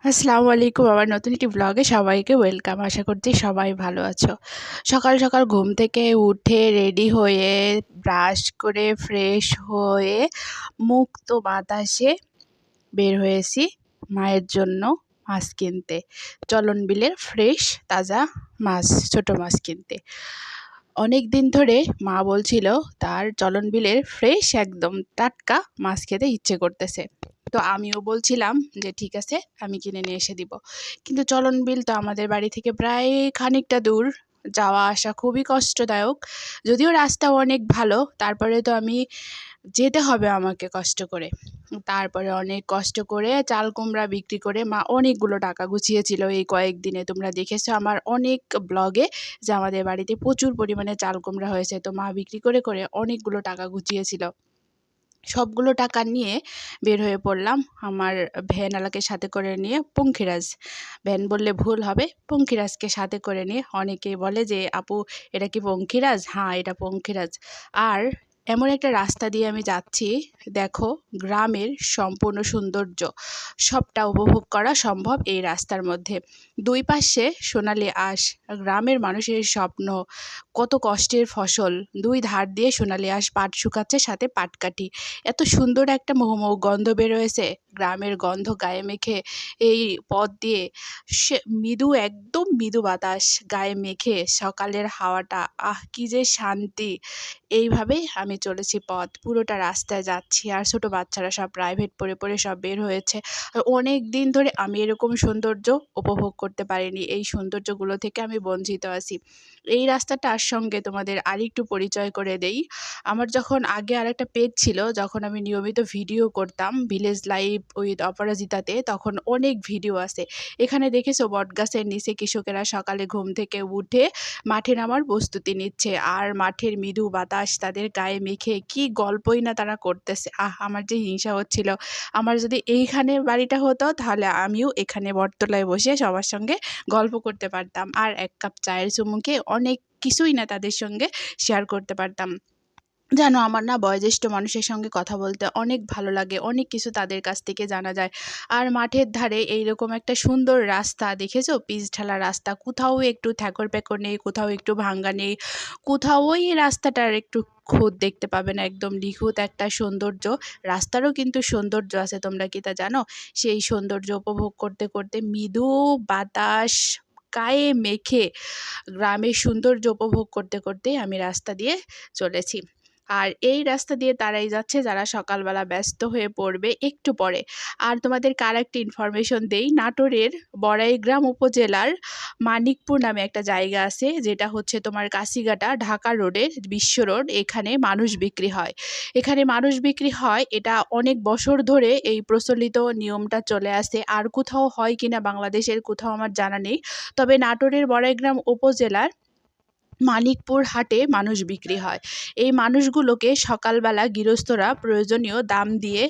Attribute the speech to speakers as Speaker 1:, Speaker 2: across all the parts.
Speaker 1: আসসালামু আলাইকুম। আমার নতুন একটি ব্লগে সবাইকে ওয়েলকাম। আশা করছি সবাই ভালো আছো। সকাল সকাল ঘুম থেকে উঠে রেডি হয়ে ব্রাশ করে ফ্রেশ হয়ে মুক্ত বাতাসে বের হয়েছি মায়ের জন্য মাছ কিনতে। চলন বিলের ফ্রেশ তাজা মাছ, ছোট মাছ কিনতে। অনেক দিন ধরে মা বলছিল তার চলন বিলের ফ্রেশ একদম টাটকা মাছ খেতে ইচ্ছে করতেছে। তো আমিও বলছিলাম যে ঠিক আছে, আমি কিনে নিয়ে এসে দিব। কিন্তু চলন বিল তো আমাদের বাড়ি থেকে প্রায় খানিকটা দূর, যাওয়া আসা খুবই কষ্টদায়ক। যদিও রাস্তা অনেক ভালো, তারপরে তো আমি যেতে হবে আমাকে কষ্ট করে। তারপরে অনেক কষ্ট করে চাল কুমড়া বিক্রি করে মা অনেকগুলো টাকা গুছিয়েছিল এই কয়েকদিনে। তোমরা দেখেছো আমার অনেক ব্লগে যে আমাদের বাড়িতে প্রচুর পরিমাণে চাল কুমড়া হয়েছে, তো মা বিক্রি করে করে অনেকগুলো টাকা গুছিয়েছিল। সবগুলো টাকা নিয়ে বের হয়ে পড়লাম আমার ভ্যানওয়ালাকে সাথে করে নিয়ে পঙ্খিরাজ, ভ্যান বললে ভুল হবে, পঙ্খিরাজকে সাথে করে নিয়ে। অনেকেই বলে যে আপু এটা কি পঙ্খিরাজ? হ্যাঁ, এটা পঙ্খিরাজ। আর এমন একটা রাস্তা দিয়ে আমি যাচ্ছি, দেখো গ্রামের সম্পূর্ণ সৌন্দর্য সবটা উপভোগ করা সম্ভব এই রাস্তার মধ্যে। দুই পাশে সোনালি আঁশ, গ্রামের মানুষের স্বপ্ন, কত কষ্টের ফসল। দুই ধার দিয়ে সোনালি আঁশ পাট শুকাচ্ছে, সাথে পাটকাঠি। এত সুন্দর একটা মহমহ গন্ধ বেরোয়েছে, গ্রামের গন্ধ গায়ে মেখে এই পথ দিয়ে সে মৃদু, একদম মৃদু বাতাস গায়ে মেখে সকালের হাওয়াটা, আহ কি যে শান্তি। এইভাবেই আমি চলেছি পথ, পুরোটা রাস্তায় যাচ্ছি। আর ছোট বাচ্চারা সব প্রাইভেট পড়ে পড়ে সব বের হয়েছে। আর অনেক দিন ধরে আমি এরকম সৌন্দর্য উপভোগ করতে পারিনি, এই সৌন্দর্যগুলো থেকে আমি বঞ্চিত আছি। এই রাস্তাটার সঙ্গে তোমাদের আরেকটু পরিচয় করে দেই। আমার যখন আগে আরেকটা পেজ ছিল, যখন আমি নিয়মিত ভিডিও করতাম ভিলেজ লাইফ উইথ অপরাজিতাতে, তখন অনেক ভিডিও আছে। এখানে দেখেছো বটগাছের নিচে কৃষকেরা সকালে ঘুম থেকে উঠে মাঠে নামার প্রস্তুতি নিচ্ছে, আর মাঠের মৃদু বাতাস তাদের গায়ে মেখে কি গল্পই না তারা করতেছে। আমার যে হিংসা হচ্ছিল, আমার যদি এইখানে বাড়িটা হতো তাহলে আমিও এখানে বটতলায় বসে সবার সঙ্গে গল্প করতে পারতাম, আর এক কাপ চায়ের চুমুকে অনেক কিছুই না তাদের সঙ্গে শেয়ার করতে পারতাম। জানো আমার না বয়োজ্যেষ্ঠ মানুষের সঙ্গে কথা বলতে অনেক ভালো লাগে, অনেক কিছু তাদের কাছ থেকে জানা যায়। আর মাঠের ধারে এইরকম একটা সুন্দর রাস্তা দেখেছো, পিচ ঢালা রাস্তা, কোথাও একটু থ্যাকর প্যাকর নেই, কোথাও একটু ভাঙ্গা নেই, কোথাও ওই রাস্তাটার একটু খুঁত দেখতে পাবে না, একদম নিখুঁত একটা সৌন্দর্য। রাস্তারও কিন্তু সৌন্দর্য আছে, তোমরা কি তা জানো? সেই সৌন্দর্য উপভোগ করতে করতে মৃদু বাতাস গায়ে মেখে গ্রামের সৌন্দর্য উপভোগ করতে করতে আমি রাস্তা দিয়ে চলেছি। আর এই রাস্তা দিয়ে তারাই যাচ্ছে যারা সকালবেলা ব্যস্ত হয়ে পড়বে একটু পরে। আর তোমাদেরকে আরেকটি ইনফরমেশন দেই, নাটোরের বড়াইগ্রাম উপজেলার মানিকপুর নামে একটা জায়গা আছে, যেটা হচ্ছে তোমার কাশিঘাটা ঢাকা রোডের বিশ্ব রোড। এখানে মানুষ বিক্রি হয়, এখানে মানুষ বিক্রি হয়, এটা অনেক বছর ধরে এই প্রচলিত নিয়মটা চলে আসে। আর কোথাও হয় কিনা বাংলাদেশের কোথাও আমার জানা নেই, তবে নাটোরের বড়াইগ্রাম উপজেলার মানিকপুর হাটে মানুষ বিক্রি হয়। এই মানুষগুলোকে সকালবেলা গৃহস্থরা প্রয়োজনীয় দাম দিয়ে,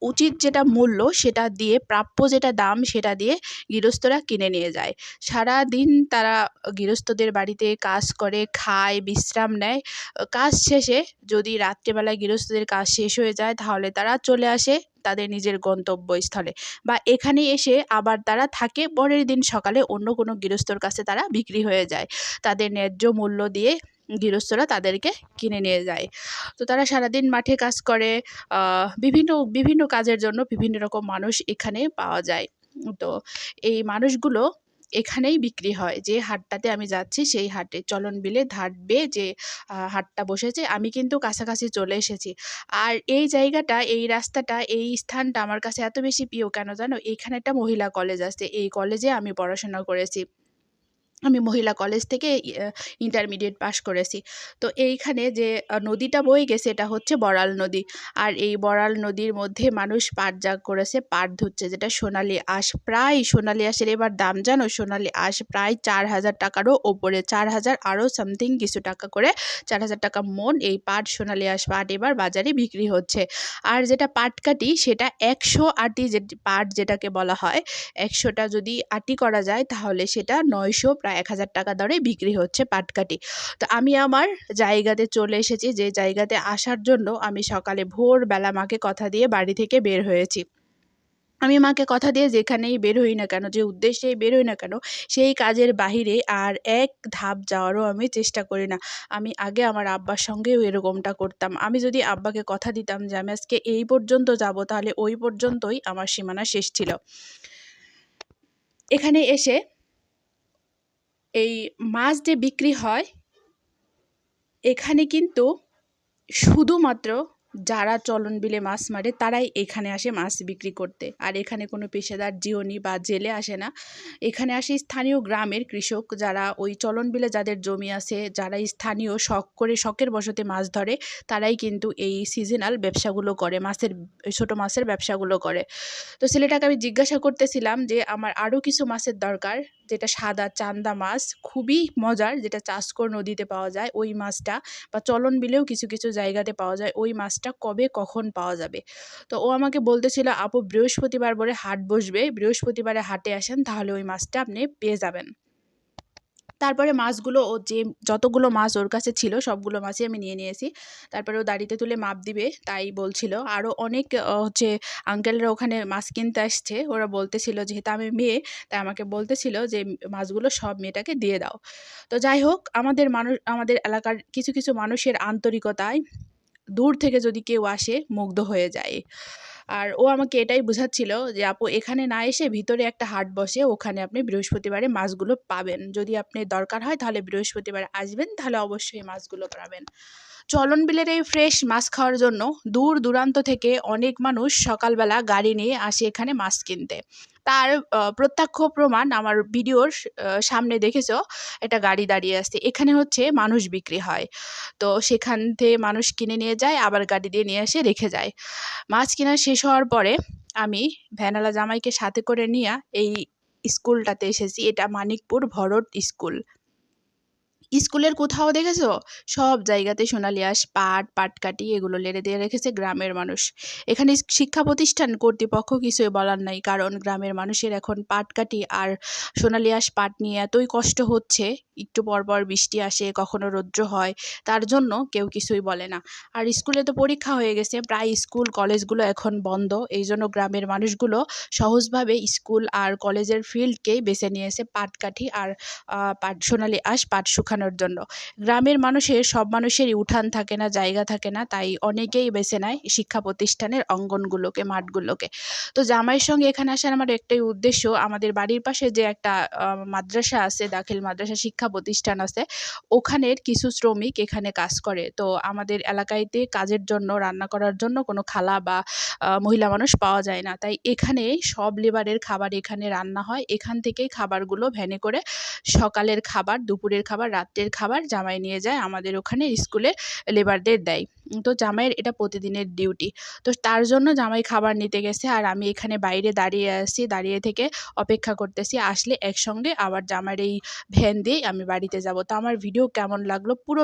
Speaker 1: উচিত যেটা মূল্য সেটা দিয়ে, প্রাপ্য যেটা দাম সেটা দিয়ে গৃহস্থরা কিনে নিয়ে যায়। সারা দিন তারা গৃহস্থদের বাড়িতে কাজ করে, খায়, বিশ্রাম নেয়। কাজ শেষে যদি রাত্রেবেলায় গৃহস্থদের কাজ শেষ হয়ে যায়, তাহলে তারা চলে আসে তাদের নিজের গন্তব্যস্থলে, বা এখানে এসে আবার তারা থাকে। পরের দিন সকালে অন্য কোনো গৃহস্থর কাছে তারা বিক্রি হয়ে যায়, তাদের ন্যায্য মূল্য দিয়ে গৃহস্থরা তাদেরকে কিনে নিয়ে যায়। তো তারা সারাদিন মাঠে কাজ করে, বিভিন্ন বিভিন্ন কাজের জন্য বিভিন্ন রকম মানুষ এখানে পাওয়া যায়। তো এই মানুষগুলো এখানেই বিক্রি হয়। যে হাটটাতে আমি যাচ্ছি সেই হাটে, চলন বিলে ধার বেয়ে যে হাটটা বসেছে, আমি কিন্তু কাছাকাছি চলে এসেছি। আর এই জায়গাটা, এই রাস্তাটা, এই স্থানটা আমার কাছে এত বেশি প্রিয় কেন জানো? এইখানে একটা মহিলা কলেজ আছে, এই কলেজে আমি পড়াশোনা করেছি। আমি মহিলা কলেজ থেকে ইন্টারমিডিয়েট পাশ করেছি। তো এইখানে যে নদীটা বয়ে গেছে এটা হচ্ছে বড়াল নদী। আর এই বড়াল নদীর মধ্যে মানুষ পাট জাগ করেছে, পাট ধুচ্ছে, যেটা সোনালি আঁশ। প্রায় সোনালি আঁশের এবার দাম জানো? সোনালি আঁশ প্রায় 4,000 টাকারও ওপরে, 4,000 আরও সামথিং কিছু টাকা করে, 4,000 টাকা মন এই পাট, সোনালি আঁশ পাট এবার বাজারে বিক্রি হচ্ছে। আর যেটা পাটকাঠি সেটা 100 আটি, যে পাট যেটাকে বলা হয়, 100টা যদি আটি করা যায় তাহলে সেটা 900, প্রায় 1,000 টাকা দরে বিক্রি হচ্ছে পাটকাঠি। তো আমি আমার জায়গাতে চলে এসেছি, যে জায়গাতে আসার জন্য আমি সকালে ভোরবেলা মাকে কথা দিয়ে বাড়ি থেকে বের হয়েছি। আমি মাকে কথা দিয়ে যেখানেই বের হই না কেন, যে উদ্দেশ্যেই বের হই না কেন, সেই কাজের বাহিরে আর এক ধাপ যাওয়ারও আমি চেষ্টা করি না। আমি আগে আমার আব্বার সঙ্গেও এরকমটা করতাম। আমি যদি আব্বাকে কথা দিতাম যে আমি আজকে এই পর্যন্ত যাব, তাহলে ওই পর্যন্তই আমার সীমানা শেষ ছিল। এখানে এসে এই মাছ যে বিক্রি হয়, এখানে কিন্তু শুধুমাত্র যারা চলন বিলে মাছ মারে তারাই এখানে আসে মাছ বিক্রি করতে। আর এখানে কোনো পেশাদার জিওনি বা জেলে আসে না। এখানে আসে স্থানীয় গ্রামের কৃষক, যারা ওই চলন বিলে যাদের জমি আছে, যারা স্থানীয় শখের বশতে মাছ ধরে, তারাই কিন্তু এই সিজনাল ব্যবসাগুলো করে, ছোটো মাছের ব্যবসাগুলো করে। তো ছেলেটাকে আমি জিজ্ঞাসা করতেছিলাম যে আমার আরও কিছু মাছের দরকার, যেটা সাদা চান্দা মাছ, খুবই মজার, যেটা চাষকর নদীতে পাওয়া যায় ওই মাছটা, বা চলন বিলেও কিছু কিছু জায়গাতে পাওয়া যায়, ওই মাছটা কবে কখন পাওয়া যাবে। তো ও আমাকে বলতেছিল, আপু বৃহস্পতিবার বলে হাট বসবে, বৃহস্পতিবারে হাটে আসেন, তাহলে ওই মাছটা আপনি পেয়ে যাবেন। তারপরে মাছগুলো, ও যে যতগুলো মাছ ওর কাছে ছিল সবগুলো মাছই আমি নিয়ে নিয়েছি। তারপরে ও দাঁড়িতে তুলে মাপ দিবে তাই বলছিল। আরও অনেক আঙ্কেলরা ওখানে মাছ কিনতে আসছে, ওরা বলতেছিল, যেহেতু আমি মেয়ে তাই আমাকে বলতেছিল যে মাছগুলো সব মেয়েটাকে দিয়ে দাও। তো যাই হোক, আমাদের এলাকার কিছু কিছু মানুষের আন্তরিকতায় দূর থেকে যদি কেউ আসে মুগ্ধ হয়ে যায়। আর ও আমাকে এটাই বোঝাচ্ছিল যে আপু এখানে না এসে ভিতরে একটা হাট বসে, ওখানে আপনি বৃহস্পতিবারে মাছগুলো পাবেন, যদি আপনি দরকার হয় তাহলে বৃহস্পতিবার আসবেন, তাহলে অবশ্যই মাছগুলো পাবেন। চলন বিলের এই ফ্রেশ মাছ খাওয়ার জন্য দূর দূরান্ত থেকে অনেক মানুষ সকালবেলা গাড়ি নিয়ে আসে এখানে মাছ কিনতে। তার প্রত্যক্ষ প্রমাণ আমার ভিডিওর সামনে দেখেছো, একটা গাড়ি দাঁড়িয়ে আছে, এখানে হচ্ছে মানুষ বিক্রি হয়। তো সেখান থেকে মানুষ কিনে নিয়ে যায়, আবার গাড়ি দিয়ে নিয়ে এসে রেখে যায়। মাছ কেনা শেষ হওয়ার পরে আমি ভ্যানওয়ালা জামাইকে সাথে করে নিয়ে এই স্কুলটাতে এসেছি। এটা মানিকপুর ভরত স্কুল। স্কুলের কোথাও দেখেছো, সব জায়গাতে সোনালি আঁশ, পাটকাঠি এগুলো লেড়ে দিয়ে রেখেছে গ্রামের মানুষ। এখানে শিক্ষা প্রতিষ্ঠান কর্তৃপক্ষ কিছুই বলার নাই, কারণ গ্রামের মানুষের এখন পাটকাঠি আর সোনালি আঁশ পাট নিয়ে এতই কষ্ট হচ্ছে, একটু পরপর বৃষ্টি আসে, কখনো রৌদ্র হয়, তার জন্য কেউ কিছুই বলে না। আর স্কুলে তো পরীক্ষা হয়ে গেছে, প্রায় স্কুল কলেজগুলো এখন বন্ধ, এই জন্য গ্রামের মানুষগুলো সহজভাবে স্কুল আর কলেজের ফিল্ডকেই বেছে নিয়েছে পাটকাঠি আর সোনালি আঁশ পাট শুকানোর জন্য। গ্রামের সব মানুষেরই উঠান থাকে না, জায়গা থাকে না, তাই অনেকেই বেছে নেয় শিক্ষা প্রতিষ্ঠানের অঙ্গনগুলোকে, মাঠগুলোকে। তো জামাইয়ের সঙ্গে এখানে আসার আমার একটাই উদ্দেশ্য, আমাদের বাড়ির পাশে যে একটা মাদ্রাসা আছে, দাখিল মাদ্রাসা শিক্ষা প্রতিষ্ঠান আছে, ওখানের কিছু শ্রমিক এখানে কাজ করে। তো আমাদের এলাকাতে কাজের জন্য, রান্না করার জন্য কোনো খালা বা মহিলা মানুষ পাওয়া যায় না, তাই এখানে সব লেবারের খাবার এখানে রান্না হয়। এখান থেকেই খাবারগুলো ভ্যানে করে সকালের খাবার, দুপুরের খাবার, রাত্রের খাবার জামাই নিয়ে যায়, আমাদের ওখানে স্কুলে লেবারদের দেয়। তো জামাইয়ের এটা প্রতিদিনের ডিউটি। তো তার জন্য জামাই খাবার নিতে গেছে, আর আমি এখানে বাইরে দাঁড়িয়ে আছি, দাঁড়িয়ে থেকে অপেক্ষা করতেছি, আসলে একসঙ্গে আবার জামাইয়ের এই ভ্যান দিয়েই আমি বাড়িতে যাব। তো আমার ভিডিও কেমন লাগলো পুরো